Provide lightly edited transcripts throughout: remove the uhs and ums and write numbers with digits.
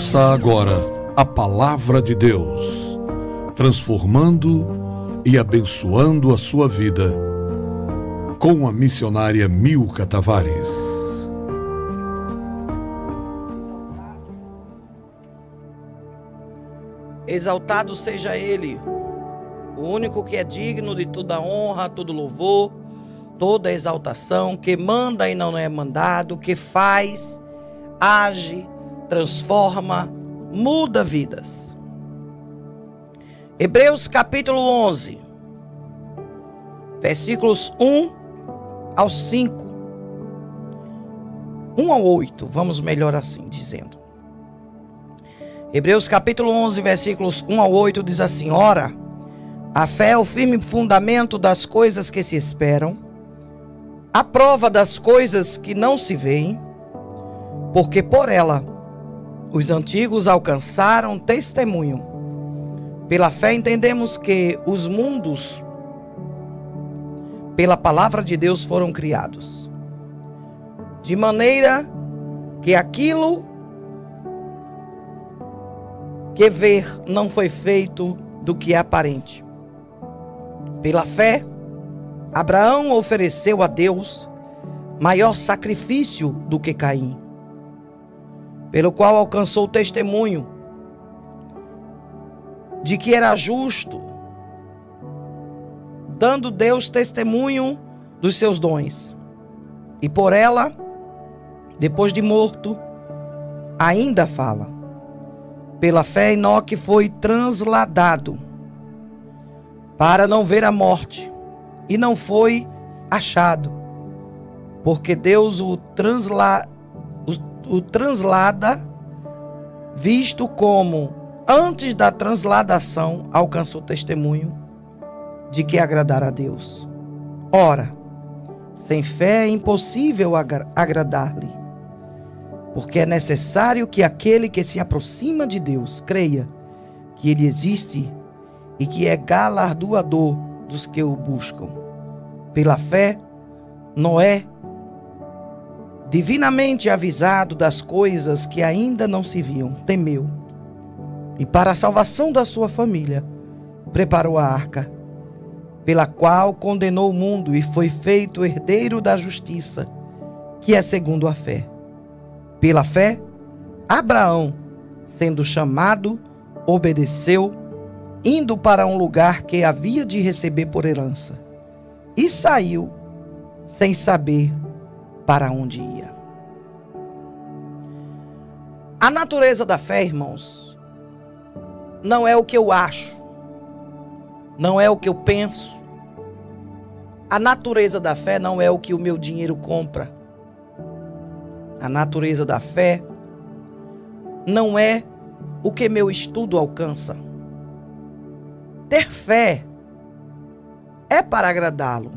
Ouça agora a palavra de Deus, transformando e abençoando a sua vida, com a missionária Milka Tavares. Exaltado seja Ele, o único que é digno de toda honra, todo louvor, toda exaltação, que manda e não é mandado, que faz, age, transforma, muda vidas. Hebreus capítulo 11, versículos 1 ao 5, 1 ao 8, vamos melhor assim dizendo. Hebreus capítulo 11, versículos 1 ao 8 diz assim: Ora, a fé é o firme fundamento das coisas que se esperam, a prova das coisas que não se veem, porque por ela os antigos alcançaram testemunho. Pela fé entendemos que os mundos, pela palavra de Deus, foram criados, de maneira que aquilo que ver não foi feito do que é aparente. Pela fé, Abraão ofereceu a Deus maior sacrifício do que Caim, pelo qual alcançou o testemunho de que era justo, dando Deus testemunho dos seus dons. E por ela, depois de morto, ainda fala. Pela fé, Enoque foi transladado para não ver a morte, e não foi achado, porque Deus o translada, visto como, antes da transladação, alcançou testemunho de que agradara a Deus. Ora, sem fé é impossível agradar-lhe, porque é necessário que aquele que se aproxima de Deus creia que Ele existe e que é galardoador dos que o buscam. Pela fé, Noé, divinamente avisado das coisas que ainda não se viam, temeu, e para a salvação da sua família, preparou a arca, pela qual condenou o mundo e foi feito herdeiro da justiça, que é segundo a fé. Pela fé, Abraão, sendo chamado, obedeceu, indo para um lugar que havia de receber por herança, e saiu sem saber para onde ia. A natureza da fé, irmãos, não é o que eu acho, não é o que eu penso. A natureza da fé não é o que o meu dinheiro compra. A natureza da fé não é o que meu estudo alcança. Ter fé é para agradá-lo.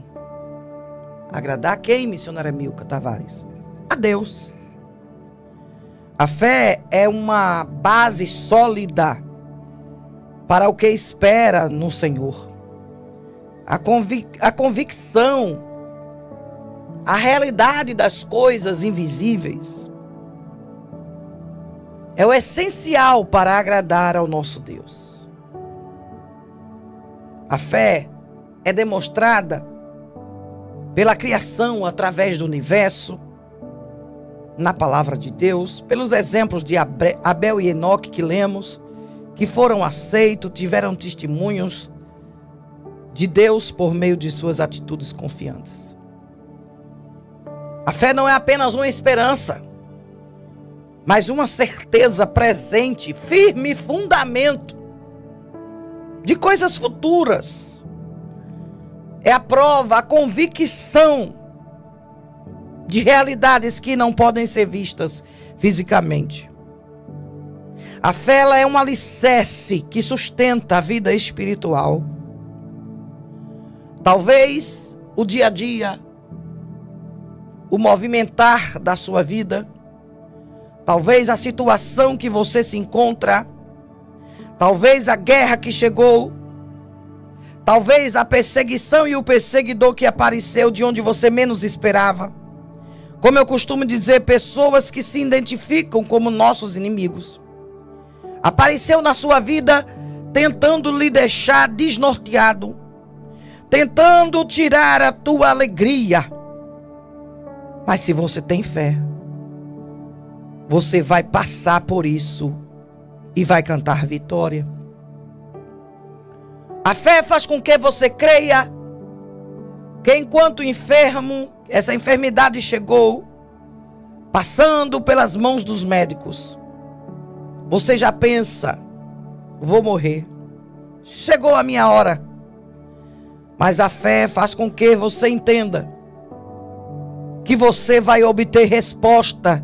Agradar quem, missionária Milka Tavares? A Deus. A fé é uma base sólida para o que espera no Senhor. A convicção, a realidade das coisas invisíveis é o essencial para agradar ao nosso Deus. A fé é demonstrada pela criação através do universo, na palavra de Deus, pelos exemplos de Abel e Enoque que lemos, que foram aceitos, tiveram testemunhos de Deus por meio de suas atitudes confiantes. A fé não é apenas uma esperança, mas uma certeza presente, firme fundamento de coisas futuras. É a prova, a convicção de realidades que não podem ser vistas fisicamente. A fé ela é um alicerce que sustenta a vida espiritual. Talvez o dia a dia, o movimentar da sua vida, talvez a situação que você se encontra, talvez a guerra que chegou, talvez a perseguição e o perseguidor que apareceu de onde você menos esperava. Como eu costumo dizer, pessoas que se identificam como nossos inimigos. apareceu na sua vida tentando lhe deixar desnorteado, tentando tirar a tua alegria. Mas se você tem fé, você vai passar por isso e vai cantar vitória. A fé faz com que você creia que enquanto enfermo, essa enfermidade chegou, passando pelas mãos dos médicos, você já pensa: vou morrer, chegou a minha hora. Mas a fé faz com que você entenda que você vai obter resposta,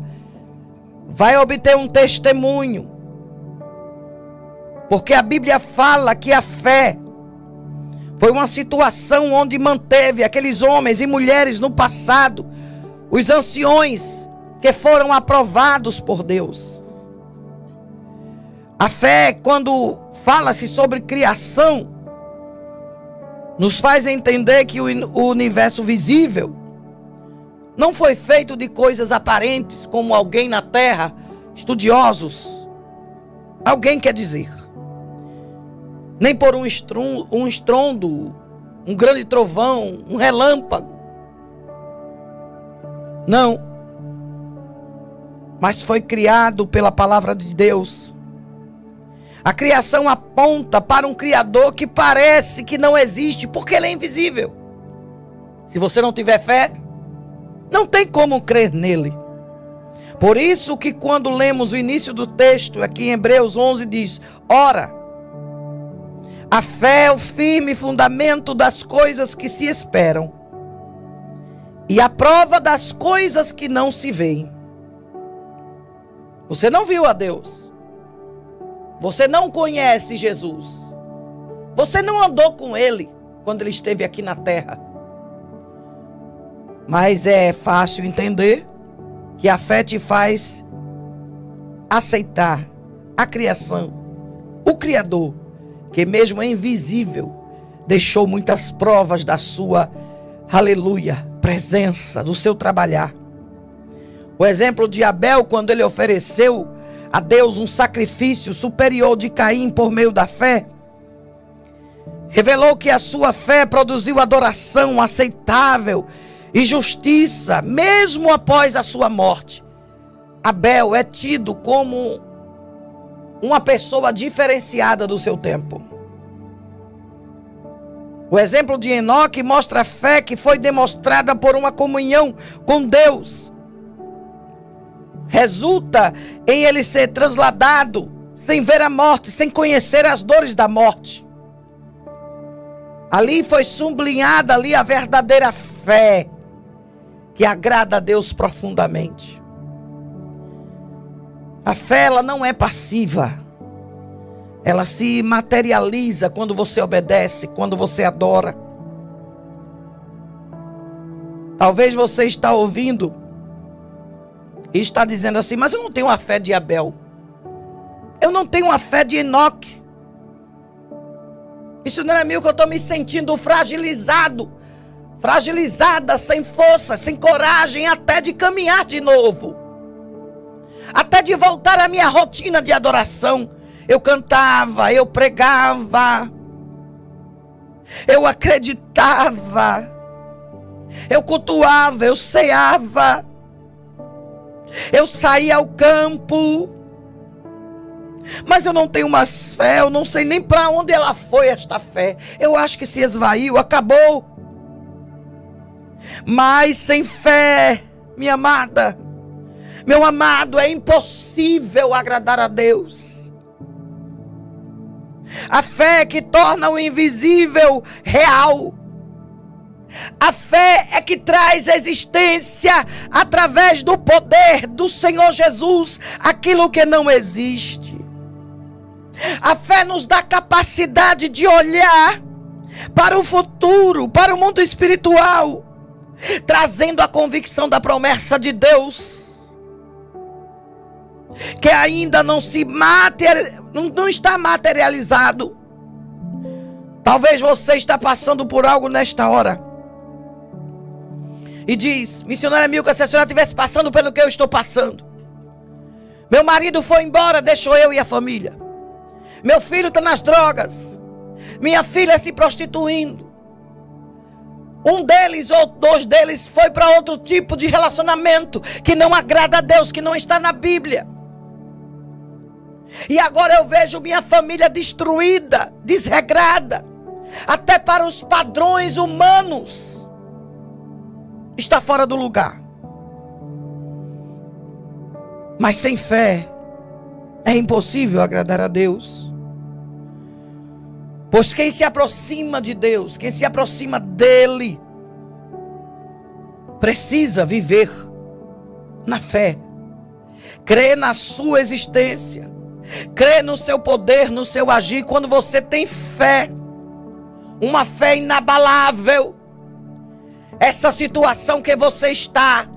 vai obter um testemunho. Porque a Bíblia fala que a fé foi uma situação onde manteve aqueles homens e mulheres no passado, os anciões que foram aprovados por Deus. A fé, quando fala-se sobre criação, nos faz entender que o universo visível não foi feito de coisas aparentes, como alguém na terra, estudiosos, alguém quer dizer. Nem por um estrondo, um grande trovão, um relâmpago. Não. Mas foi criado pela palavra de Deus. A criação aponta para um Criador que parece que não existe, porque Ele é invisível. Se você não tiver fé, não tem como crer nele. Por isso que quando lemos o início do texto, aqui em Hebreus 11, diz: ora, a fé é o firme fundamento das coisas que se esperam e a prova das coisas que não se veem. Você não viu a Deus. Você não conhece Jesus. Você não andou com Ele quando Ele esteve aqui na terra. Mas é fácil entender que a fé te faz aceitar a criação, o Criador, que mesmo invisível, deixou muitas provas da sua, aleluia, presença, do seu trabalhar. O exemplo de Abel, quando ele ofereceu a Deus um sacrifício superior de Caim por meio da fé, revelou que a sua fé produziu adoração aceitável e justiça, mesmo após a sua morte. Abel é tido como uma pessoa diferenciada do seu tempo. O exemplo de Enoque mostra a fé que foi demonstrada por uma comunhão com Deus. Resulta em ele ser trasladado sem ver a morte, sem conhecer as dores da morte. Ali foi sublinhada a verdadeira fé que agrada a Deus profundamente. A fé, ela não é passiva. Ela se materializa quando você obedece, quando você adora. Talvez você está ouvindo e está dizendo assim: mas eu não tenho a fé de Abel. Eu não tenho a fé de Enoque. Isso não é meu, que eu estou me sentindo fragilizado. Fragilizada, sem força, sem coragem, até de caminhar de novo. Até de voltar à minha rotina de adoração. Eu cantava, eu pregava, eu acreditava, eu cultuava, eu ceava, eu saía ao campo, mas eu não tenho mais fé, eu não sei nem para onde ela foi, esta fé. Eu acho que se esvaiu, acabou. Mas sem fé, minha amada, meu amado, é impossível agradar a Deus. A fé que torna o invisível real. A fé é que traz existência através do poder do Senhor Jesus, aquilo que não existe. A fé nos dá capacidade de olhar para o futuro, para o mundo espiritual, trazendo a convicção da promessa de Deus, que ainda não está materializado. Talvez você está passando por algo nesta hora e diz: missionária Milka, se a senhora estivesse passando pelo que eu estou passando, meu marido foi embora, deixou eu e a família. Meu filho está nas drogas. Minha filha se prostituindo. Um deles ou dois deles foi para outro tipo de relacionamento que não agrada a Deus, que não está na Bíblia. E agora eu vejo minha família destruída, desregrada, até para os padrões humanos. Está fora do lugar. Mas sem fé é impossível agradar a Deus. Pois quem se aproxima de Deus, quem se aproxima dele, precisa viver na fé, crer na sua existência, crer no seu poder, no seu agir. Quando você tem fé, uma fé inabalável, essa situação que você está,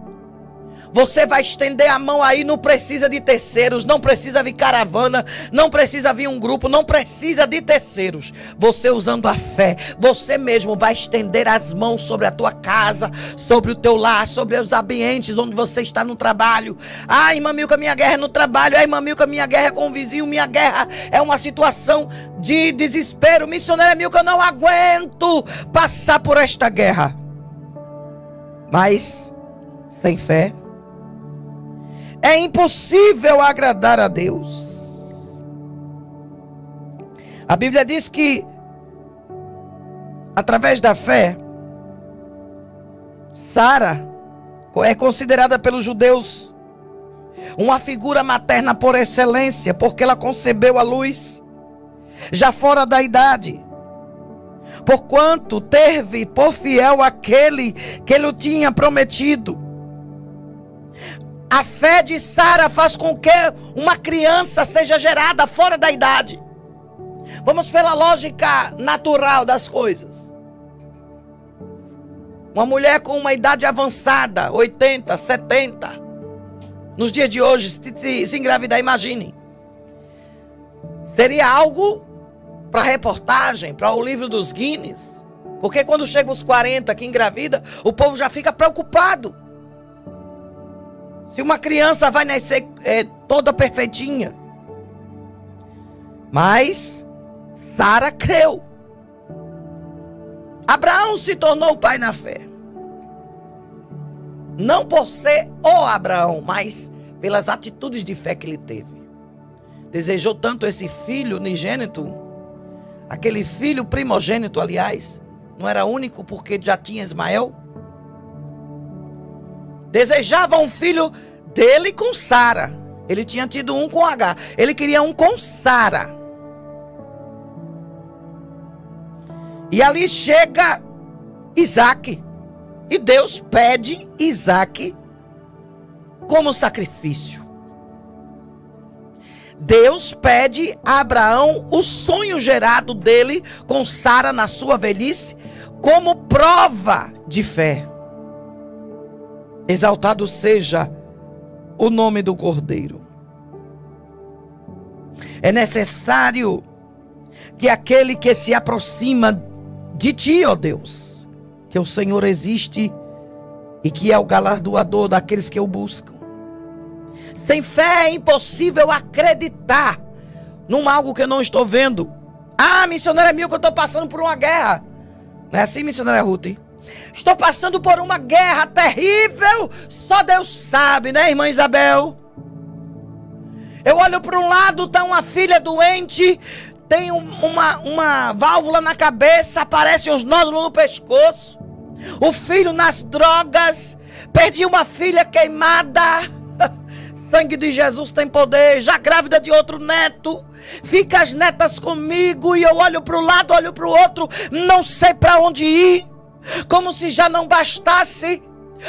você vai estender a mão aí, não precisa de terceiros, não precisa vir caravana, não precisa vir um grupo, não precisa de terceiros. Você usando a fé, você mesmo vai estender as mãos sobre a tua casa, sobre o teu lar, sobre os ambientes onde você está no trabalho. Ah, irmã Milka, minha guerra é no trabalho. Ah, irmã Milka, minha guerra é com o vizinho. Minha guerra é uma situação de desespero. Missionária Milka, eu não aguento passar por esta guerra. Mas sem fé é impossível agradar a Deus. A Bíblia diz que, através da fé, Sara é considerada pelos judeus uma figura materna por excelência, porque ela concebeu a luz, já fora da idade, porquanto teve por fiel aquele que ele tinha prometido. A fé de Sara faz com que uma criança seja gerada fora da idade. Vamos pela lógica natural das coisas. Uma mulher com uma idade avançada, 80, 70, nos dias de hoje, se engravidar, imaginem. Seria algo para reportagem, para o livro dos Guinness. Porque quando chega os 40 que engravida, o povo já fica preocupado. Se uma criança vai nascer toda perfeitinha. Mas Sara creu. Abraão se tornou pai na fé. Não por ser o Abraão, mas pelas atitudes de fé que ele teve. Desejou tanto esse filho unigênito, aquele filho primogênito, aliás, não era único porque já tinha Ismael. Desejava um filho dele com Sara. Ele tinha tido um com H. Ele queria um com Sara. E ali chega Isaac. E Deus pede Isaac como sacrifício. Deus pede a Abraão o sonho gerado dele com Sara na sua velhice como prova de fé. Exaltado seja o nome do Cordeiro. É necessário que aquele que se aproxima de ti, ó Deus, que o Senhor existe e que é o galardoador daqueles que o buscam. Sem fé é impossível acreditar num algo que eu não estou vendo. Ah, missionária Milka, eu estou passando por uma guerra. Não é assim, missionária Ruth? Estou passando por uma guerra terrível. Só Deus sabe, né, irmã Isabel? Eu olho para um lado, está uma filha doente, tem uma válvula na cabeça, aparecem os nódulos no pescoço. O filho nas drogas, perdi uma filha queimada. Sangue de Jesus tem poder. Já grávida de outro neto. Fica as netas comigo e eu olho para um lado, olho para o outro, não sei para onde ir. Como se já não bastasse.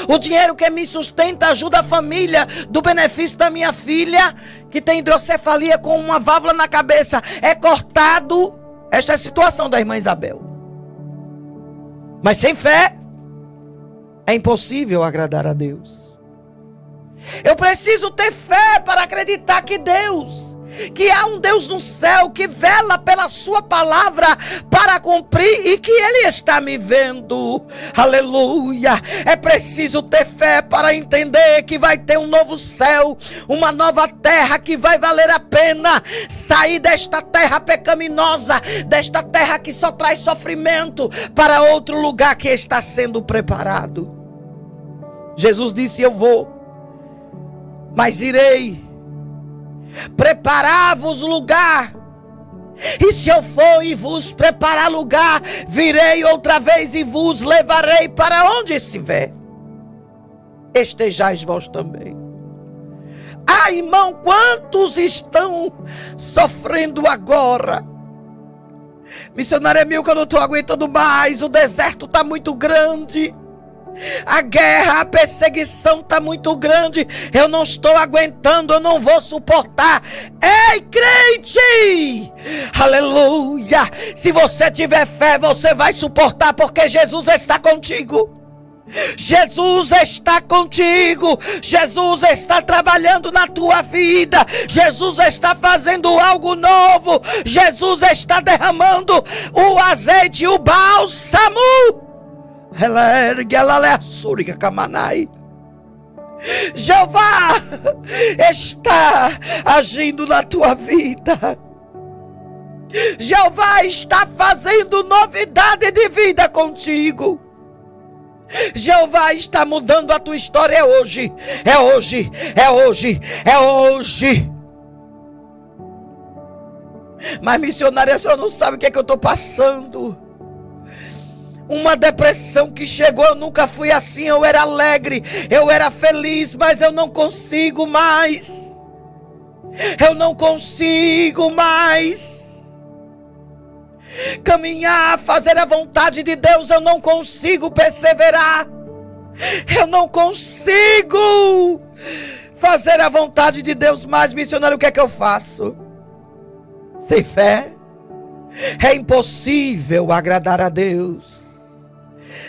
O dinheiro que me sustenta ajuda a família do benefício da minha filha, que tem hidrocefalia com uma válvula na cabeça, é cortado. Esta é a situação da irmã Isabel. Mas sem fé é impossível agradar a Deus. Eu preciso ter fé para acreditar que Deus que há um Deus no céu que vela pela sua palavra para cumprir e que Ele está me vendo. Aleluia! É preciso ter fé para entender que vai ter um novo céu, uma nova terra que vai valer a pena sair desta terra pecaminosa, desta terra que só traz sofrimento, para outro lugar que está sendo preparado. Jesus disse: eu vou, mas irei preparar-vos lugar. E se eu for e vos preparar lugar, virei outra vez e vos levarei para onde estiver. Estejais vós também. Ah, irmão, quantos estão sofrendo agora? Missionária Milka, eu não estou aguentando mais. O deserto está muito grande. A guerra, a perseguição está muito grande. Eu não estou aguentando, eu não vou suportar. Ei, crente! Aleluia! Se você tiver fé, você vai suportar, porque Jesus está contigo. Jesus está contigo. Jesus está trabalhando na tua vida. Jesus está fazendo algo novo. Jesus está derramando o azeite, o bálsamo. Jeová está agindo na tua vida. Jeová está fazendo novidade de vida contigo. Jeová está mudando a tua história. É hoje, é hoje, é hoje, é hoje. Mas missionária, a senhora não sabe o que é que eu estou passando. Uma depressão que chegou, eu nunca fui assim. Eu era alegre, eu era feliz, mas eu não consigo mais. Eu não consigo mais caminhar, fazer a vontade de Deus. Eu não consigo perseverar. Eu não consigo fazer a vontade de Deus mais. Missionário, o que é que eu faço? Sem fé é impossível agradar a Deus.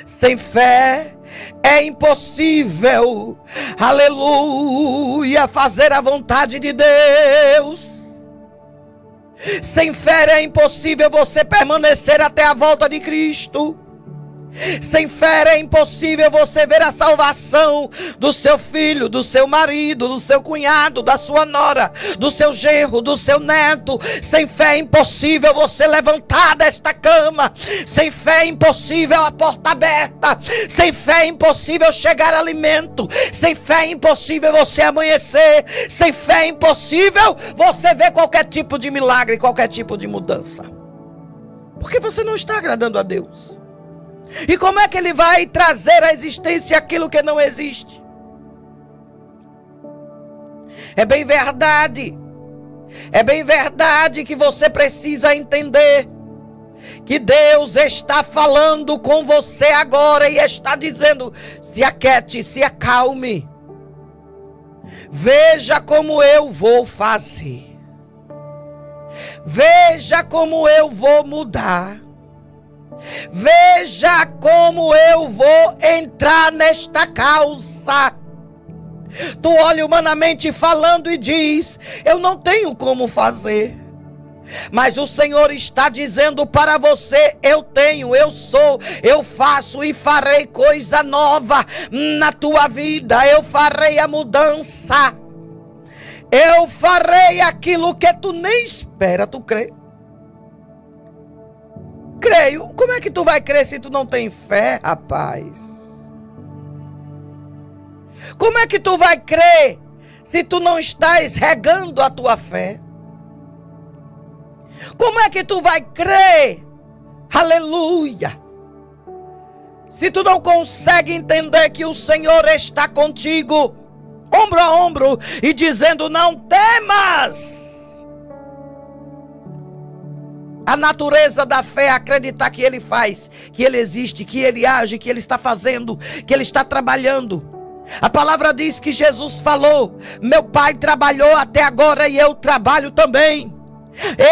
Sem fé é impossível, aleluia, fazer a vontade de Deus. Sem fé é impossível você permanecer até a volta de Cristo. Sem fé é impossível você ver a salvação do seu filho, do seu marido, do seu cunhado, da sua nora, do seu genro, do seu neto. Sem fé é impossível você levantar desta cama. Sem fé é impossível a porta aberta. Sem fé é impossível chegar alimento. Sem fé é impossível você amanhecer. Sem fé é impossível você ver qualquer tipo de milagre, qualquer tipo de mudança. Porque você não está agradando a Deus. E como é que Ele vai trazer à existência aquilo que não existe? É bem verdade que você precisa entender que Deus está falando com você agora e está dizendo: se aquiete, se acalme. Veja como eu vou fazer. Veja como eu vou mudar. Veja como eu vou entrar nesta causa. Tu olha humanamente falando e diz: eu não tenho como fazer. Mas o Senhor está dizendo para você: eu tenho, eu sou, eu faço e farei coisa nova na tua vida. Eu farei a mudança. Eu farei aquilo que tu nem espera. Tu crê? Creio. Como é que tu vai crer se tu não tem fé, rapaz? Como é que tu vai crer se tu não estás regando a tua fé? Como é que tu vai crer? Aleluia! Se tu não consegue entender que o Senhor está contigo, ombro a ombro, e dizendo: não temas. A natureza da fé é acreditar que Ele faz, que Ele existe, que Ele age, que Ele está fazendo, que Ele está trabalhando. A palavra diz que Jesus falou: meu Pai trabalhou até agora e eu trabalho também.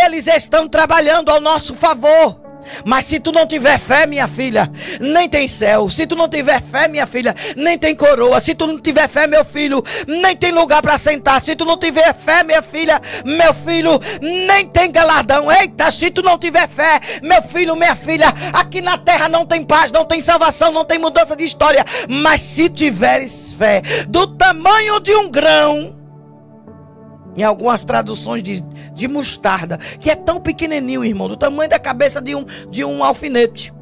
Eles estão trabalhando ao nosso favor. Mas se tu não tiver fé, minha filha, nem tem céu. Se tu não tiver fé, minha filha, nem tem coroa. Se tu não tiver fé, meu filho, nem tem lugar para sentar. Se tu não tiver fé, minha filha, meu filho, nem tem galardão. Eita, se tu não tiver fé, meu filho, minha filha, aqui na terra não tem paz, não tem salvação, não tem mudança de história. Mas se tiveres fé do tamanho de um grão, em algumas traduções diz de mostarda, que é tão pequenininho, irmão, do tamanho da cabeça de um alfinete.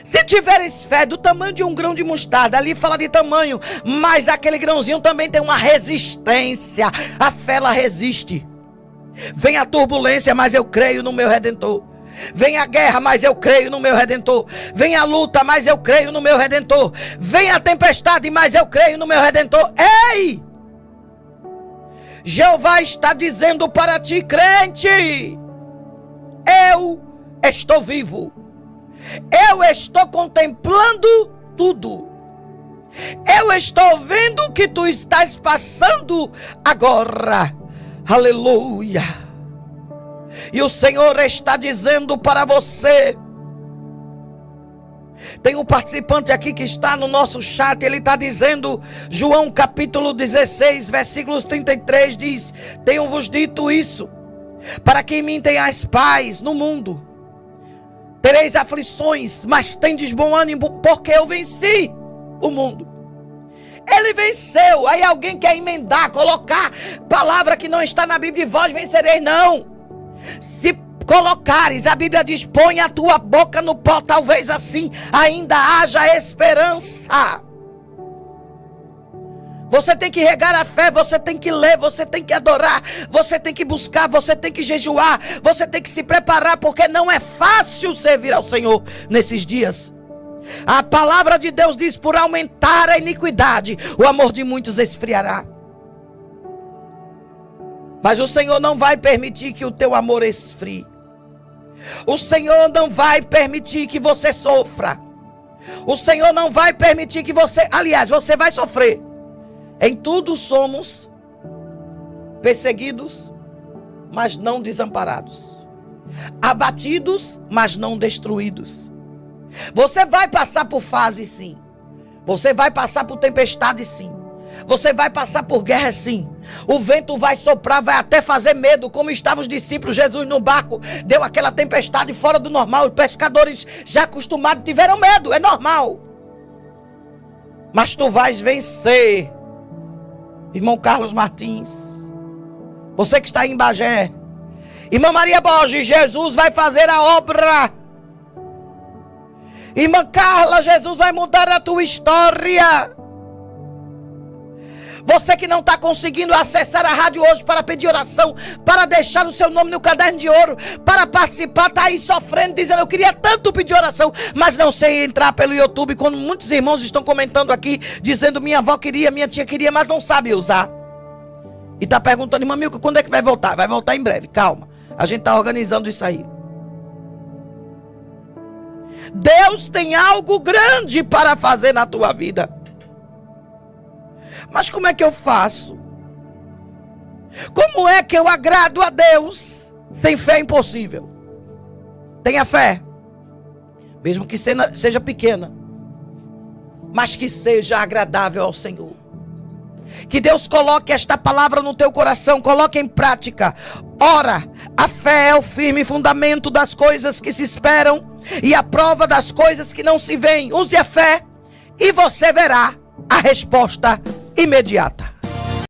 Se tiveres fé do tamanho de um grão de mostarda, ali fala de tamanho, mas aquele grãozinho também tem uma resistência. A fé, ela resiste. Vem a turbulência, mas eu creio no meu Redentor. Vem a guerra, mas eu creio no meu Redentor. Vem a luta, mas eu creio no meu Redentor. Vem a tempestade, mas eu creio no meu Redentor. Ei! Jeová está dizendo para ti, crente: eu estou vivo. Eu estou contemplando tudo. Eu estou vendo o que tu estás passando agora. Aleluia. E o Senhor está dizendo para você. Tem um participante aqui que está no nosso chat. Ele está dizendo, João capítulo 16, versículos 33 diz: tenho-vos dito isso, para que em mim tenhais paz no mundo. Tereis aflições, mas tendes bom ânimo, porque eu venci o mundo. Ele venceu. Aí alguém quer emendar, colocar palavra que não está na Bíblia, e vós vencereis. Não. Se colocares, a Bíblia diz: põe a tua boca no pó, talvez assim ainda haja esperança. Você tem que regar a fé, você tem que ler, você tem que adorar, você tem que buscar, você tem que jejuar, você tem que se preparar, porque não é fácil servir ao Senhor nesses dias. A palavra de Deus diz: por aumentar a iniquidade, o amor de muitos esfriará. Mas o Senhor não vai permitir que o teu amor esfrie. O Senhor não vai permitir que você sofra. O Senhor não vai permitir que você... Aliás, você vai sofrer. Em tudo somos perseguidos, mas não desamparados. Abatidos, mas não destruídos. Você vai passar por fases, sim. Você vai passar por tempestade, sim. Você vai passar por guerra, sim. O vento vai soprar, vai até fazer medo, como estavam os discípulos. Jesus no barco deu aquela tempestade fora do normal. Os pescadores já acostumados tiveram medo, é normal. Mas tu vais vencer. Irmão Carlos Martins, você que está em Bagé, irmã Maria Borges, Jesus vai fazer a obra. Irmã Carla, Jesus vai mudar a tua história. Você que não está conseguindo acessar a rádio hoje para pedir oração, para deixar o seu nome no caderno de ouro, para participar, está aí sofrendo, dizendo: eu queria tanto pedir oração, mas não sei entrar pelo YouTube, quando muitos irmãos estão comentando aqui, dizendo: minha avó queria, minha tia queria, mas não sabe usar. E está perguntando: irmã Milka, quando é que vai voltar? Vai voltar em breve, calma. A gente está organizando isso aí. Deus tem algo grande para fazer na tua vida. Mas como é que eu faço? Como é que eu agrado a Deus? Sem fé é impossível. Tenha fé, mesmo que seja pequena, mas que seja agradável ao Senhor. Que Deus coloque esta palavra no teu coração, coloque em prática. Ora, a fé é o firme fundamento das coisas que se esperam e a prova das coisas que não se veem. Use a fé e você verá a resposta imediata.